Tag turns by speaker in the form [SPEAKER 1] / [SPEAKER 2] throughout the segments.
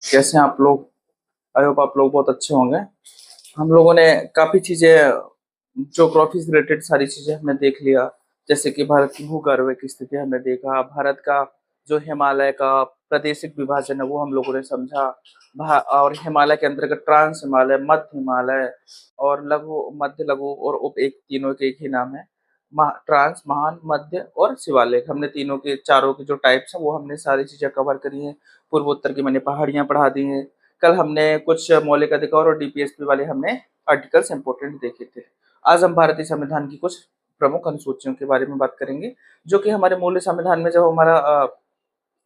[SPEAKER 1] कैसे हैं आप लोग। आई होप आप लोग बहुत अच्छे होंगे। हम लोगों ने काफी चीजें ज्योग्राफी से रिलेटेड सारी चीजें हमने देख लिया। जैसे कि भारत की भूगर्भ की स्थिति हमने देखा, भारत का जो हिमालय का प्रादेशिक विभाजन है वो हम लोगों ने समझा। और हिमालय के अंतर्गत ट्रांस हिमालय, मध्य हिमालय और लघु, मध्य, लघु और उप, एक तीनों के एक ही नाम है। ट्रांस, महान, मध्य और शिवालिक, हमने तीनों के चारों के जो टाइप्स हैं वो हमने सारी चीजें कवर करी हैं। पूर्वोत्तर की मैंने पहाड़ियां पढ़ा दी हैं। कल हमने कुछ मौलिक अधिकार और डीपीएसपी वाले हमने आर्टिकल्स इंपोर्टेंट देखे थे। आज हम भारतीय संविधान की कुछ प्रमुख अनुसूचियों के बारे में बात करेंगे, जो कि हमारे मूल संविधान में, जब हमारा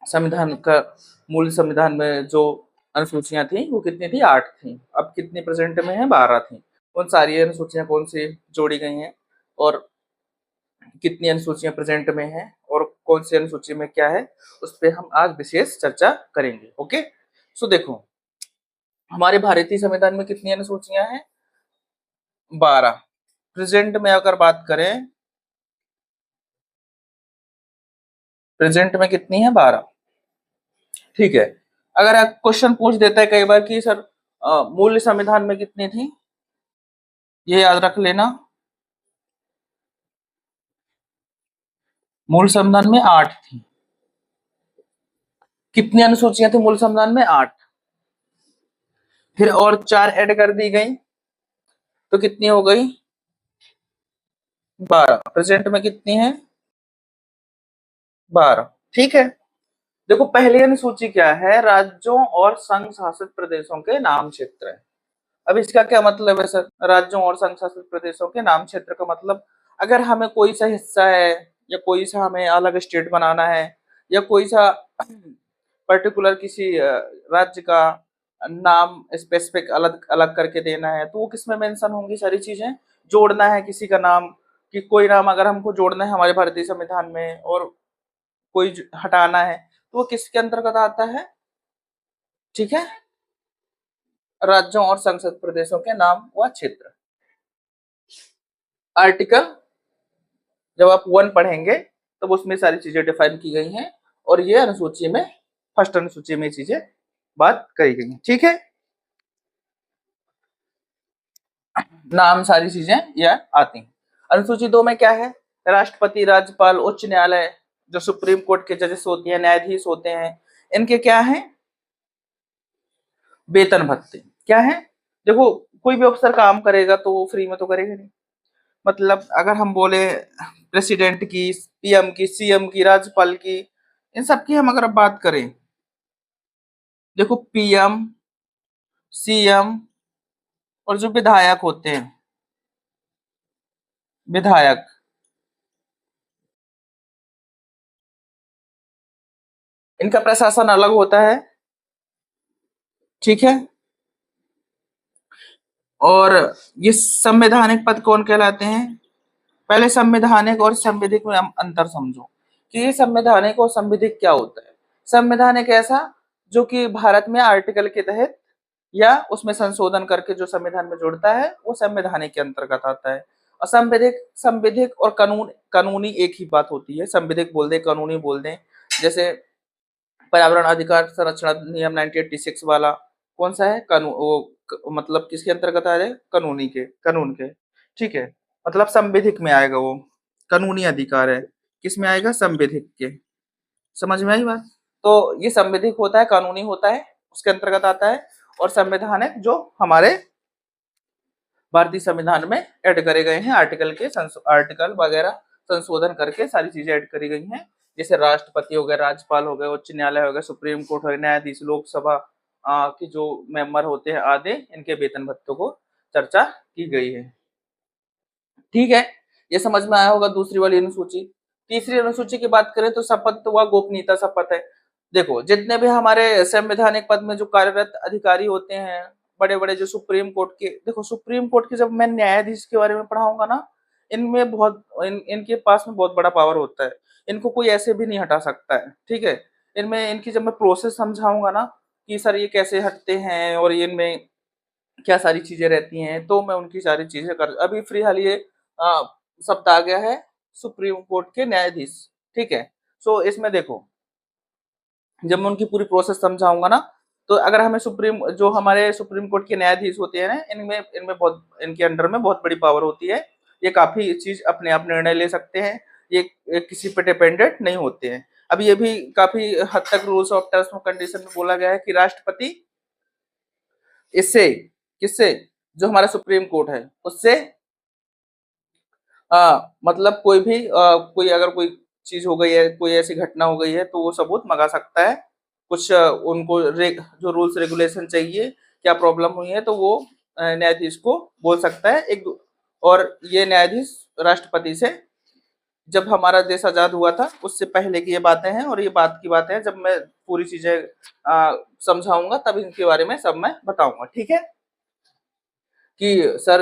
[SPEAKER 1] संविधान का मूल संविधान में जो अनुसूचियां थी वो कितनी थी, 8 थी। अब कितनी प्रेजेंट में है, 12 थी। उन सारी अनुसूचियां कौन सी जोड़ी गई हैं और कितनी अनुसूचियां प्रेजेंट में हैं और कौन सी अनुसूची में क्या है, उस पर हम आज विशेष चर्चा करेंगे। ओके, सो देखो, हमारे भारतीय संविधान में कितनी अनुसूचियां हैं, 12। प्रेजेंट में अगर बात करें, प्रेजेंट में कितनी है, 12। ठीक है। अगर आप क्वेश्चन पूछ देता है कई बार कि सर मूल संविधान में कितनी थी, ये याद रख लेना। मूल संविधान में 8 थी। कितनी अनुसूचियां थी मूल संविधान में, 8। फिर और 4 ऐड कर दी गई तो कितनी हो गई, 12। प्रेजेंट में कितनी है, 12। ठीक है। देखो, पहली अनुसूची क्या है, राज्यों और संघ शासित प्रदेशों के नाम क्षेत्र है। अब इसका क्या मतलब है सर, राज्यों और संघ शासित प्रदेशों के नाम क्षेत्र का मतलब, अगर हमें कोई सा हिस्सा है या कोई सा हमें अलग स्टेट बनाना है या कोई सा पर्टिकुलर किसी राज्य का नाम स्पेसिफिक अलग अलग करके देना है, तो वो किसमें मेंशन होंगी, सारी चीजें। जोड़ना है किसी का नाम, कि कोई नाम अगर हमको जोड़ना है हमारे भारतीय संविधान में और कोई हटाना है, तो वो किसके अंतर्गत आता है, ठीक है, राज्यों और संसद प्रदेशों के नाम व क्षेत्र। आर्टिकल जब आप 1 पढ़ेंगे तब उसमें सारी चीजें डिफाइन की गई हैं और ये अनुसूची में, फर्स्ट अनुसूची में चीजें बात करी गई हैं। ठीक है, नाम सारी चीजें यह आती हैं। अनुसूची 2 में क्या है, राष्ट्रपति, राज्यपाल, उच्च न्यायालय, जो सुप्रीम कोर्ट के जजेस होते हैं, न्यायाधीश होते हैं, इनके क्या है, वेतन भत्ते। क्या है, देखो, कोई भी अफसर काम करेगा तो वो फ्री में तो करेगा नहीं। मतलब अगर हम बोले प्रेसिडेंट की, पीएम की, सीएम की, राज्यपाल की, इन सब की हम अगर बात करें, देखो पीएम, सीएम और जो विधायक होते हैं, विधायक, इनका प्रशासन अलग होता है। ठीक है। और ये संवैधानिक पद कौन कहलाते हैं, पहले संवैधानिक और संविधिक में हम अंतर समझो कि ये संवैधानिक और संविधिक क्या होता है। संवैधानिक ऐसा जो कि भारत में आर्टिकल के तहत या उसमें संशोधन करके जो संविधान में जुड़ता है वो संवैधानिक के अंतर्गत आता है। और संविधिक, संविधिक और कानून, कानूनी एक ही बात होती है। संविधिक बोल दे, कानूनी बोल दें। जैसे पर्यावरण अधिकार संरक्षण अधिनियम 1986 वाला कौन सा है, कानून, वो मतलब किसके अंतर्गत आ जाए, कानूनी के, कानून के। ठीक है, मतलब संविधिक में आएगा वो, कानूनी अधिकार है, किस में आएगा, संविधिक के। समझ में आई बात। तो ये संविधिक होता है, कानूनी होता है, उसके अंतर्गत आता है। और संवैधानिक जो हमारे भारतीय संविधान में ऐड करे गए हैं, आर्टिकल के आर्टिकल वगैरह संशोधन करके सारी चीजें ऐड करी गई हैं। जैसे राष्ट्रपति हो गए, राज्यपाल हो गए, उच्च न्यायालय हो गए, सुप्रीम कोर्ट हो गए, न्यायाधीश, लोकसभा के जो मेंबर होते हैं आदि, इनके वेतन भत्तों को चर्चा की गई है। ठीक है, ये समझ में आया होगा दूसरी वाली अनुसूची। तीसरी अनुसूची की बात करें तो शपथ व गोपनीयता शपथ है। देखो, जितने भी हमारे संवैधानिक पद में जो कार्यरत अधिकारी होते हैं, बड़े बड़े जो सुप्रीम कोर्ट के, देखो सुप्रीम कोर्ट के जब मैं न्यायाधीश के बारे में पढ़ाऊंगा ना, इनमें बहुत इनके पास में बहुत बड़ा पावर होता है। इनको कोई ऐसे भी नहीं हटा सकता है। ठीक है, इनमें इनकी जब मैं प्रोसेस समझाऊंगा ना कि सर ये कैसे हटते हैं और इनमें क्या सारी चीजें रहती हैं, तो मैं उनकी सारी चीजें कर, अभी फ्री हाल ये आ, शब्द आ गया है, सुप्रीम कोर्ट के न्यायाधीश। ठीक है, सो इसमें देखो, जब मैं उनकी पूरी प्रोसेस समझाऊंगा ना, तो अगर हमें जो हमारे सुप्रीम कोर्ट के न्यायाधीश होते हैं ना, इनमें इनमें बहुत इनके अंडर में बहुत बड़ी पावर होती है। ये काफी चीज अपने आप निर्णय ले सकते हैं। ये किसी पे डिपेंडेंट नहीं होते हैं। अब ये भी काफी हद तक rules of terms and condition में बोला गया है कि राष्ट्रपति इससे किससे, जो हमारा सुप्रीम कोर्ट है उससे मतलब कोई अगर कोई चीज हो गई है, कोई ऐसी घटना हो गई है, तो वो सबूत मंगा सकता है। कुछ उनको जो रूल्स रेगुलेशन चाहिए, क्या प्रॉब्लम हुई है, तो वो न्यायाधीश को बोल सकता है। और ये न्यायाधीश राष्ट्रपति से, जब हमारा देश आजाद हुआ था उससे पहले की ये बातें हैं, और ये बात की बातें हैं। जब मैं पूरी चीजें समझाऊंगा तब इनके बारे में सब मैं बताऊंगा, ठीक है। कि सर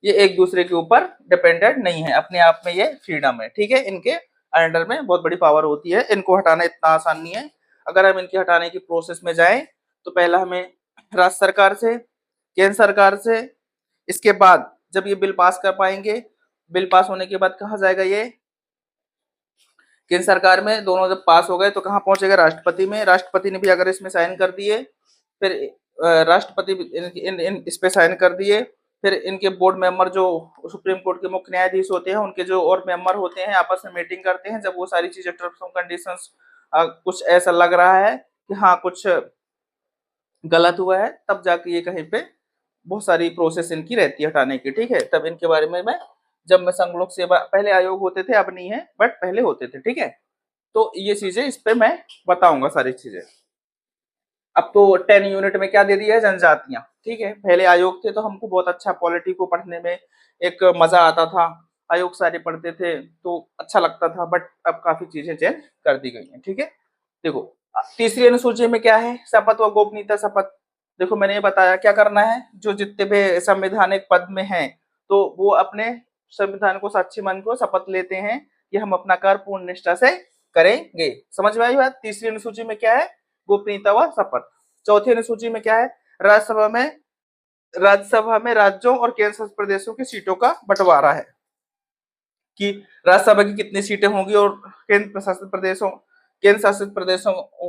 [SPEAKER 1] ये एक दूसरे के ऊपर डिपेंडेंट नहीं है, अपने आप में ये फ्रीडम है, ठीक है। इनके अंडर में बहुत बड़ी पावर होती है। इनको हटाना इतना आसान नहीं है। अगर हम इनके हटाने की प्रोसेस में जाएं तो पहला हमें राज्य सरकार से, केंद्र सरकार से, इसके बाद जब ये बिल पास कर पाएंगे, बिल पास होने के बाद कहाँ जाएगा ये, केंद्र सरकार में। दोनों जब पास हो गए तो कहाँ पहुंचेगा, राष्ट्रपति में। राष्ट्रपति ने भी अगर इसमें साइन कर दिए, फिर राष्ट्रपति इस पे साइन कर दिए, फिर इनके बोर्ड मेंबर जो सुप्रीम कोर्ट के मुख्य न्यायाधीश होते हैं, उनके जो और मेंबर होते हैं, आपस में मीटिंग करते हैं। जब वो सारी चीजें टर्म्स एंड कंडीशंस कुछ ऐसा लग रहा है कि हाँ कुछ गलत हुआ है, तब जाके ये कहीं पे बहुत सारी प्रोसेस इनकी रहती है हटाने की, ठीक है। तब इनके बारे में मैं, जब मैं संघ लोक सेवा, पहले आयोग होते थे, अब नहीं है, बट पहले होते थे, ठीक है। तो ये चीजें इस पे मैं बताऊंगा सारी चीजें। अब तो 10 यूनिट में क्या दे दिया है, जनजातियां, ठीक है। पहले आयोग थे तो हमको बहुत अच्छा पॉलिटी को पढ़ने में एक मजा आता था, आयोग सारे पढ़ते थे तो अच्छा लगता था। बट अब काफी चीजें चेंज कर दी गई हैं, ठीक है। देखो तीसरी अनुसूची में क्या है, शपथ व गोपनीयता शपथ। देखो मैंने ये बताया क्या करना है, जो जितने भी संवैधानिक पद में हैं, तो वो अपने संविधान को साक्षी मान को शपथ लेते हैं कि हम अपना कार्य पूर्ण निष्ठा से करेंगे। समझ में आई बात। तीसरी अनुसूची में क्या है, गोपनीयता व शपथ। चौथी अनुसूची में क्या है, राज्यसभा में राज्यों और केंद्र शासित प्रदेशों की सीटों का बंटवारा है, कि राज्यसभा की कितनी सीटें होंगी, और केंद्र शासित प्रदेशों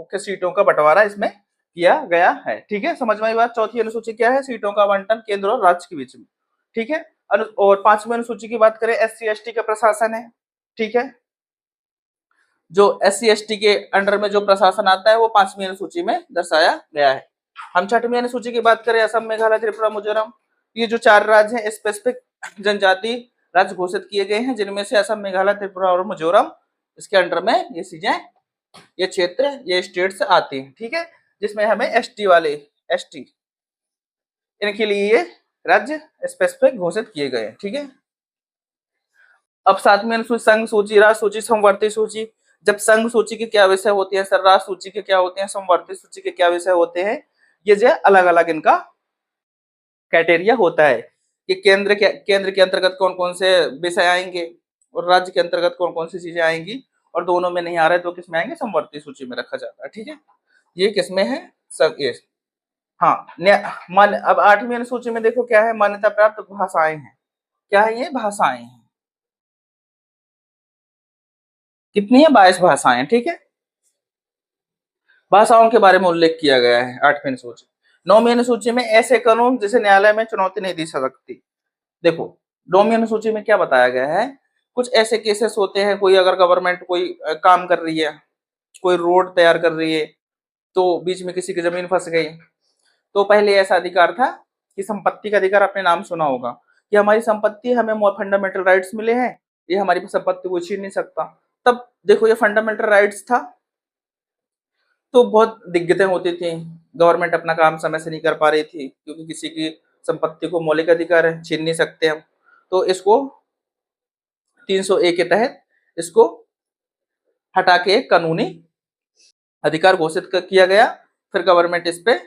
[SPEAKER 1] के सीटों का बंटवारा इसमें किया गया है, ठीक है। समझ में आई बात। चौथी अनुसूची क्या है, सीटों का आवंटन केंद्र और राज्य के बीच में, ठीक है। और पांचवी अनुसूची की बात करें, SC ST का प्रशासन है, ठीक है। जो SC ST के अंडर में जो प्रशासन आता है वो पांचवी अनुसूची में दर्शाया गया है। हम छठवीं अनुसूची की बात करें, असम, मेघालय, त्रिपुरा, मिजोरम, ये जो 4 राज्य हैं स्पेसिफिक जनजाति राज्य घोषित किए गए हैं, जिनमें से असम, मेघालय, त्रिपुरा और मिजोरम, इसके अंडर में ये चीजें, ये क्षेत्र, ये स्टेट्स आते हैं, ठीक है। जिसमें हमें ST इनके लिए ये राज्य स्पेसिफिक घोषित किए गए हैं, ठीक है। अब सातवीं अनुसूची, संघ सूची, राष्ट्र सूची, समवर्ती सूची। जब संघ सूची के क्या विषय होते हैं, राष्ट्र सूची के क्या होते हैं, समवर्ती सूची के क्या विषय होते हैं, ये जो अलग अलग इनका क्राइटेरिया होता है कि केंद्र के अंतर्गत कौन कौन से विषय आएंगे और राज्य के अंतर्गत कौन कौन सी चीजें आएंगी, और दोनों में नहीं आ रहा है तो किसमें आएंगे, समवर्ती सूची में रखा जाता है, ठीक है। ये किसमें है, सब ये। हाँ, अब आठवीं अनुसूची में देखो क्या है, मान्यता प्राप्त भाषाएं हैं। क्या है ये, भाषाएं हैं। कितनी है, 22 भाषाएं, ठीक है। भाषाओं के बारे में उल्लेख किया गया है आठवीं अनुसूची। नौवीं अनुसूची में ऐसे कानून जिसे न्यायालय में चुनौती नहीं दी सकती। देखो नौवीं अनुसूची में क्या बताया गया है, कुछ ऐसे केसेस होते हैं, कोई अगर गवर्नमेंट कोई काम कर रही है, कोई रोड तैयार कर रही है, तो बीच में किसी की जमीन फंस गई, तो पहले ऐसा अधिकार था कि संपत्ति का अधिकार, आपने नाम सुना होगा कि हमारी संपत्ति, हमें फंडामेंटल राइट्स मिले हैं, ये हमारी संपत्ति को छीन नहीं सकता। तब देखो ये फंडामेंटल राइट्स था, तो बहुत दिक्कतें होती थी, गवर्नमेंट अपना काम समय से नहीं कर पा रही थी, क्योंकि किसी की संपत्ति को मौलिक अधिकार है, छीन नहीं सकते हम। तो इसको 301 के तहत इसको हटा के कानूनी अधिकार घोषित किया गया। फिर गवर्नमेंट इस पे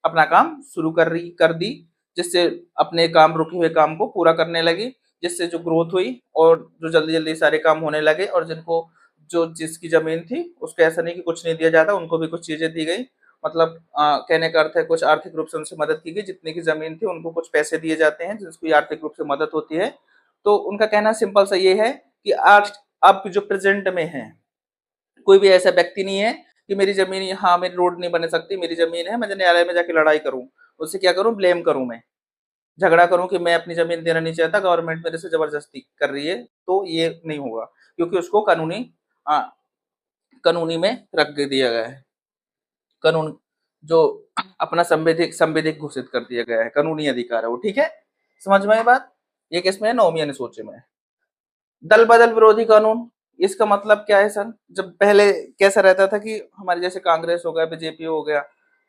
[SPEAKER 1] अपना काम शुरू कर दी, जिससे अपने काम, रुके हुए काम को पूरा करने लगी, जिससे जो ग्रोथ हुई और जो जल्दी जल्दी सारे काम होने लगे, और जिसकी जमीन थी उसको ऐसा नहीं कि कुछ नहीं दिया जाता, उनको भी कुछ चीजें दी गई। मतलब कहने का अर्थ है कुछ आर्थिक रूप से उनसे मदद की गई, जितने की जमीन थी उनको कुछ पैसे दिए जाते हैं, जिसको आर्थिक रूप से मदद होती है। तो उनका कहना सिंपल सा ये है कि आज आप जो प्रेजेंट में है, कोई भी ऐसा व्यक्ति नहीं है कि मेरी ज़मीन यहाँ मेरी रोड नहीं बन सकती, मेरी ज़मीन है, मैं न्यायालय में जाके लड़ाई करूँ, उससे क्या करूँ ब्लेम करूँ मैं, झगड़ा करूँ कि मैं अपनी ज़मीन देना नहीं चाहता, गवर्नमेंट मेरे से ज़बरदस्ती कर रही है, तो ये नहीं होगा क्योंकि उसको अ, कानूनी में रख के दिया गया है। कानून जो अपना संवैधिक घोषित कर दिया गया है, कानूनी अधिकार है वो, ठीक है? समझ में आई बात? ये किसमें है? 9वीं अनुसूची में है। दल बदल विरोधी कानून, इसका मतलब क्या है सर? जब पहले कैसा रहता था कि हमारे जैसे कांग्रेस हो गया, बीजेपी हो गया,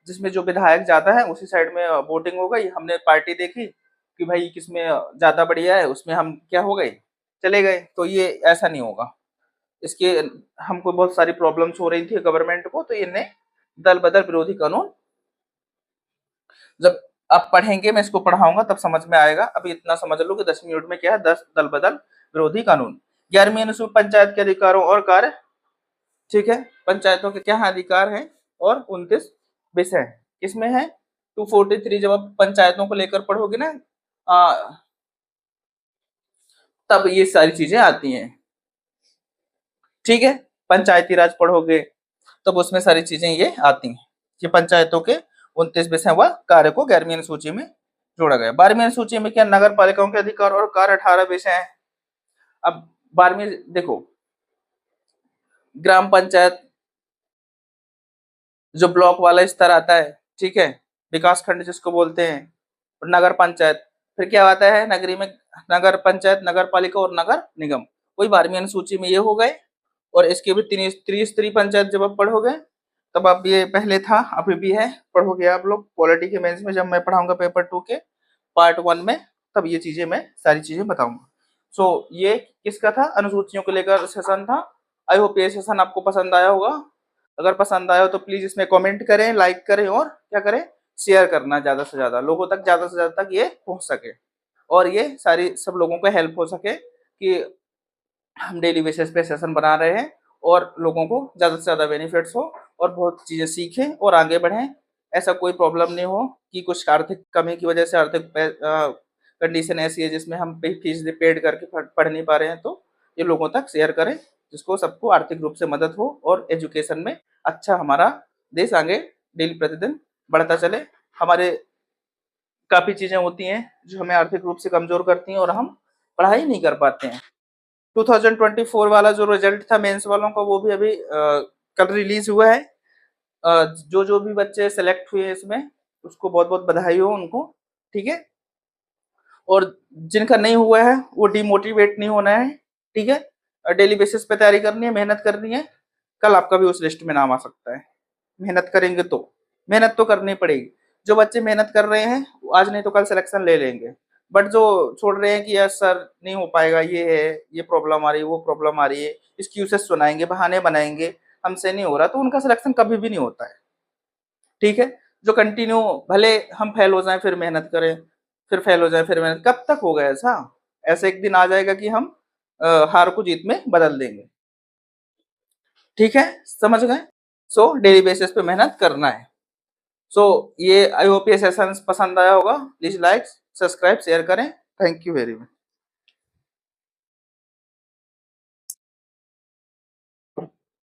[SPEAKER 1] जिसमें जो विधायक ज्यादा है उसी साइड में वोटिंग हो गई, हमने पार्टी देखी कि भाई किसमें ज्यादा बढ़िया है, उसमें हम क्या हो गए, चले गए। तो ये ऐसा नहीं होगा, इसके हमको बहुत सारी प्रॉब्लम्स हो रही थी गवर्नमेंट को, तो इन्हें दल बदल विरोधी कानून, जब आप पढ़ेंगे मैं इसको पढ़ाऊंगा तब समझ में आएगा। अभी इतना समझ लो कि 10 मिनट में क्या है, 10 दल बदल विरोधी कानून। 11वीं अनुसूची पंचायत के अधिकारों और कार्य, ठीक है, पंचायतों के क्या अधिकार हैं और 29 विषय किसमें है? 243 जब आप पंचायतों को लेकर पढ़ोगे ना, तब ये सारी चीजें आती हैं, ठीक है। पंचायती राज पढ़ोगे तब उसमें सारी चीजें ये आती हैं कि पंचायतों के 29 विषय व कार्य को 11वीं अनुसूची में जोड़ा गया। 12वीं अनुसूची में क्या, नगर पालिकाओं के अधिकार और कार्य 18 विषय हैं। अब 12वीं देखो, ग्राम पंचायत जो ब्लॉक वाला स्तर आता है, ठीक है, विकास खंड जिसको बोलते हैं, और नगर पंचायत, फिर क्या आता है नगरी में, नगर पंचायत, नगर पालिका और नगर निगम, वही 12वीं अनुसूची में ये हो गए। और इसके भी त्रिस्तरीय पंचायत जब आप पढ़ोगे तब आप, ये पहले था अभी भी है, पढ़ोगे आप लोग पॉलिटी के मेंस में, जब मैं पढ़ाऊंगा पेपर 2 के पार्ट 1 में, तब ये चीजें मैं सारी चीजें बताऊंगा। सो ये किसका था, अनुसूचियों को लेकर सेशन था। आई होप ये सेशन आपको पसंद आया होगा। अगर पसंद आया हो तो प्लीज इसमें कमेंट करें, लाइक करें और क्या करें, शेयर करना, ज्यादा से ज्यादा लोगों तक, ज्यादा से ज्यादा तक ये पहुंच सके और ये सारी सब लोगों को हेल्प हो सके कि हम डेली बेसिस पे सेशन बना रहे हैं और लोगों को ज़्यादा से ज़्यादा बेनिफिट्स हो और बहुत चीज़ें सीखें और आगे बढ़ें। ऐसा कोई प्रॉब्लम नहीं हो कि कुछ आर्थिक कमी की वजह से आर्थिक कंडीशन ऐसी है जिसमें हम फीस पेड करके पढ़ नहीं पा रहे हैं, तो ये लोगों तक शेयर करें जिसको सबको आर्थिक रूप से मदद हो और एजुकेशन में अच्छा हमारा देश आगे डेली प्रतिदिन बढ़ता चले। हमारे काफ़ी चीज़ें होती हैं जो हमें आर्थिक रूप से कमज़ोर करती हैं और हम पढ़ाई नहीं कर पाते हैं। 2024 वाला जो रिजल्ट था मेंस वालों का, वो भी अभी कल रिलीज हुआ है। जो भी बच्चे सेलेक्ट हुए इसमें, उसको बहुत बहुत बधाई हो उनको, ठीक है। और जिनका नहीं हुआ है वो डिमोटिवेट नहीं होना है, ठीक है। डेली बेसिस पे तैयारी करनी है, मेहनत करनी है, कल आपका भी उस लिस्ट में नाम आ सकता है। मेहनत करेंगे तो, मेहनत तो करनी पड़ेगी। जो बच्चे मेहनत कर रहे हैं आज नहीं तो कल सिलेक्शन ले लेंगे, बट जो छोड़ रहे हैं कि यार सर नहीं हो पाएगा, ये है, ये प्रॉब्लम आ रही है, वो प्रॉब्लम आ रही है, एक्सक्यूजेस सुनाएंगे, बहाने बनाएंगे, हमसे नहीं हो रहा, तो उनका सिलेक्शन कभी भी नहीं होता है, ठीक है। जो कंटिन्यू, भले हम फेल हो जाएं फिर मेहनत करें, फिर फेल हो जाए फिर मेहनत, कब तक होगा ऐसा? ऐसा एक दिन आ जाएगा कि हम हार को जीत में बदल देंगे, ठीक है, समझ गए। सो डेली बेसिस पे मेहनत करना है। सो ये आई होप ये सेशन पसंद आया होगा। प्लीज लाइक, सब्सक्राइब, शेयर करें। Thank you very much.